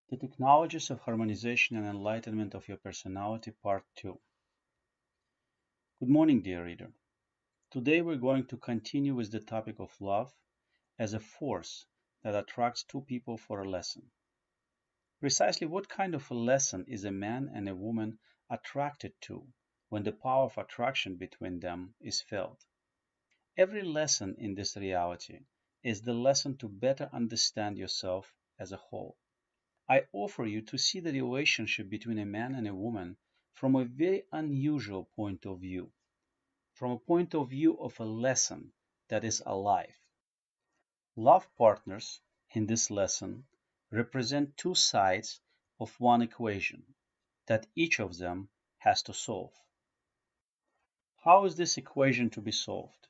The Technologies of Harmonization and Enlightenment of Your Personality, Part 2. Good morning, dear reader. Today we're going to continue with the topic of love as a force that attracts two people for a lesson. Precisely what kind of a lesson is a man and a woman attracted to when the power of attraction between them is felt? Every lesson in this reality is the lesson to better understand yourself as a whole. I offer you to see the relationship between a man and a woman from a very unusual point of view, from a point of view of a lesson that is alive. Love partners in this lesson represent two sides of one equation that each of them has to solve. How is this equation to be solved?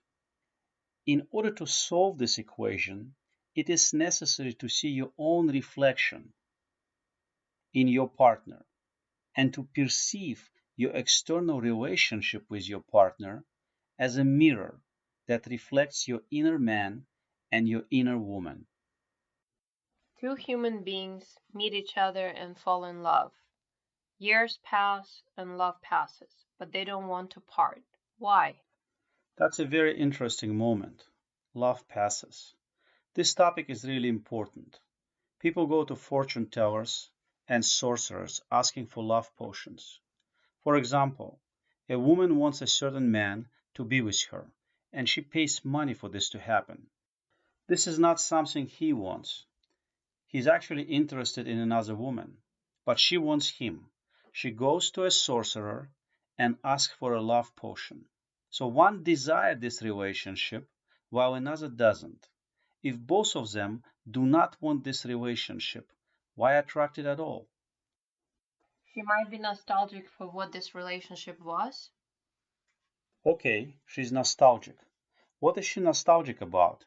In order to solve this equation, it is necessary to see your own reflection in your partner and to perceive your external relationship with your partner as a mirror that reflects your inner man and your inner woman. Two human beings meet each other and fall in love. Years pass and love passes, but they don't want to part. Why? That's a very interesting moment. Love passes. This topic is really important. People go to fortune tellers and sorcerers asking for love potions. For example, a woman wants a certain man to be with her, and she pays money for this to happen. This is not something he wants. He's actually interested in another woman, but she wants him. She goes to a sorcerer and asks for a love potion. So one desires this relationship while another doesn't. If both of them do not want this relationship, why attract it at all? She might be nostalgic for what this relationship was. Okay, she's nostalgic. What is she nostalgic about?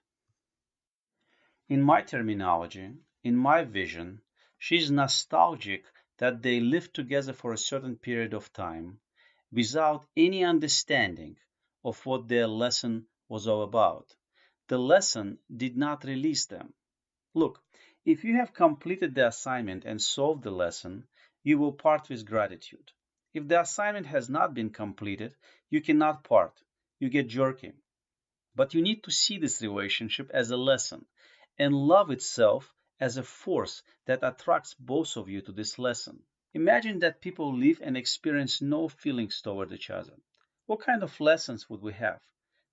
In my terminology, in my vision, she's nostalgic that they lived together for a certain period of time without any understanding of what their lesson was all about. The lesson did not release them. Look, if you have completed the assignment and solved the lesson, you will part with gratitude. If the assignment has not been completed, you cannot part. You get jerky. But you need to see this relationship as a lesson and love itself as a force that attracts both of you to this lesson. Imagine that people live and experience no feelings toward each other. What kind of lessons would we have?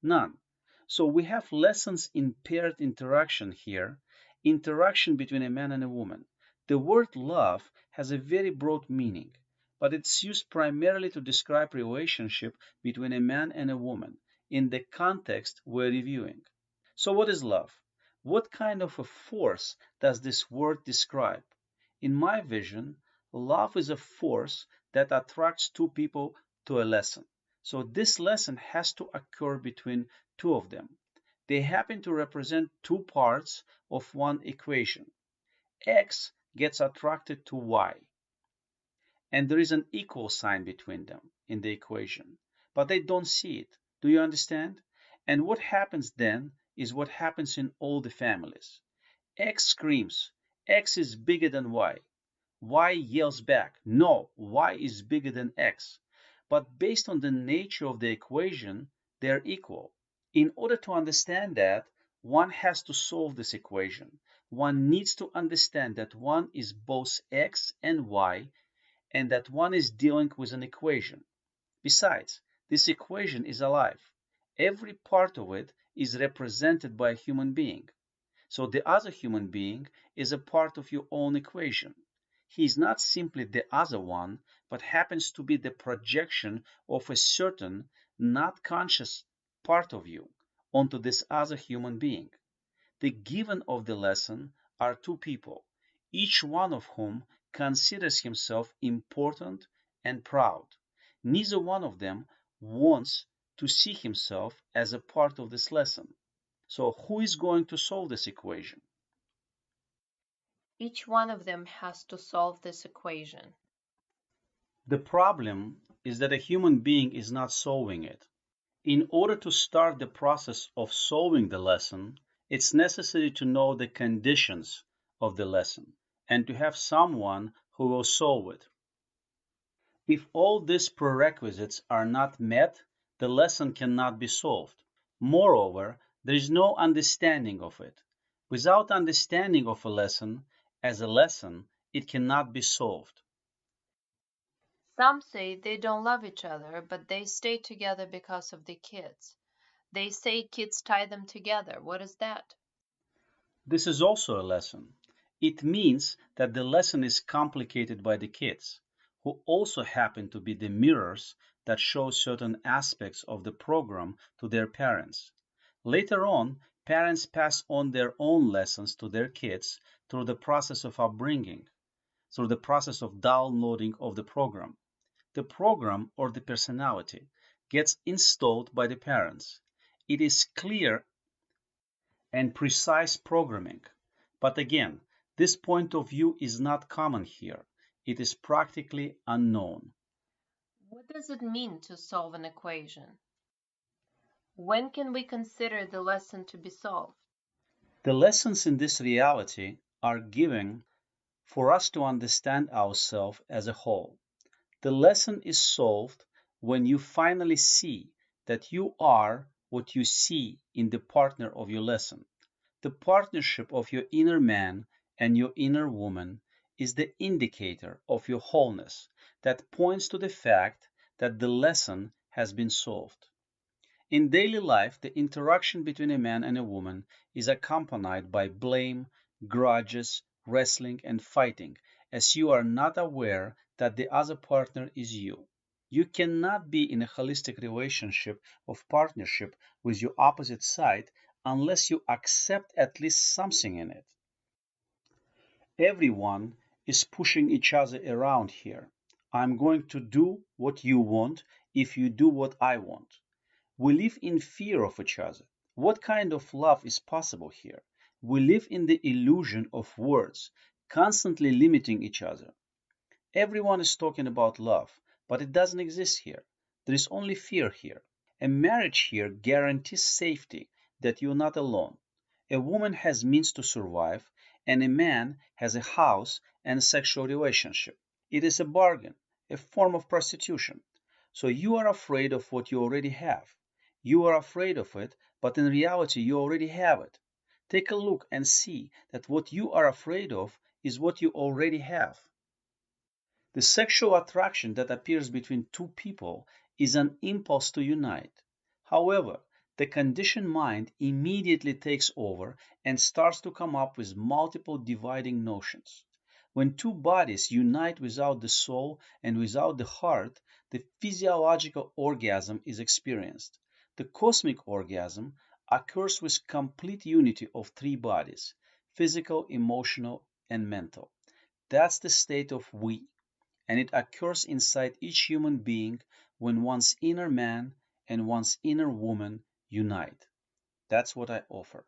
None. So we have lessons in paired interaction here, interaction between a man and a woman. The word love has a very broad meaning, but it's used primarily to describe relationship between a man and a woman in the context we're reviewing. So what is love? What kind of a force does this word describe? In my vision, love is a force that attracts two people to a lesson. So this lesson has to occur between two of them. They happen to represent two parts of one equation. X gets attracted to Y, and there is an equal sign between them in the equation, but they don't see it. Do you understand? And what happens then is what happens in all the families. X screams, X is bigger than Y. Y yells back, no, Y is bigger than X. But based on the nature of the equation, they're equal. In order to understand that, one has to solve this equation. One needs to understand that one is both X and Y, and that one is dealing with an equation. Besides, this equation is alive. Every part of it is represented by a human being. So the other human being is a part of your own equation. He is not simply the other one, but happens to be the projection of a certain, not conscious part of you onto this other human being. The given of the lesson are two people, each one of whom considers himself important and proud. Neither one of them wants to see himself as a part of this lesson. So who is going to solve this equation? Each one of them has to solve this equation. The problem is that a human being is not solving it. In order to start the process of solving the lesson, it's necessary to know the conditions of the lesson. and to have someone who will solve it. If all these prerequisites are not met, the lesson cannot be solved. Moreover, there is no understanding of it. Without understanding of a lesson as a lesson, it cannot be solved. Some say they don't love each other, but they stay together because of the kids. They say kids tie them together. What is that? This is also a lesson. It means that the lesson is complicated by the kids, who also happen to be the mirrors that show certain aspects of the program to their parents. Later on, parents pass on their own lessons to their kids through the process of upbringing, through the process of downloading of the program. The program or the personality gets installed by the parents. It is clear and precise programming. But again, this point of view is not common here. It is practically unknown. What does it mean to solve an equation? When can we consider the lesson to be solved? The lessons in this reality are given for us to understand ourselves as a whole. The lesson is solved when you finally see that you are what you see in the partner of your lesson. The partnership of your inner man and your inner woman is the indicator of your wholeness that points to the fact that the lesson has been solved. In daily life, the interaction between a man and a woman is accompanied by blame, grudges, wrestling, and fighting, as you are not aware that the other partner is you. You cannot be in a holistic relationship of partnership with your opposite side unless you accept at least something in it. Everyone is pushing each other around here. I'm going to do what you want if you do what I want. We live in fear of each other. What kind of love is possible here? We live in the illusion of words, constantly limiting each other. Everyone is talking about love, but it doesn't exist here. There is only fear here. A marriage here guarantees safety, that you're not alone. A woman has means to survive, and a man has a house and a sexual relationship. It is a bargain, a form of prostitution. So you are afraid of what you already have. You are afraid of it, but in reality you already have it. Take a look and see that what you are afraid of is what you already have. The sexual attraction that appears between two people is an impulse to unite. However, the conditioned mind immediately takes over and starts to come up with multiple dividing notions. When two bodies unite without the soul and without the heart, the physiological orgasm is experienced. The cosmic orgasm occurs with complete unity of three bodies: physical, emotional, and mental. That's the state of we, and it occurs inside each human being when one's inner man and one's inner woman unite. That's what I offer.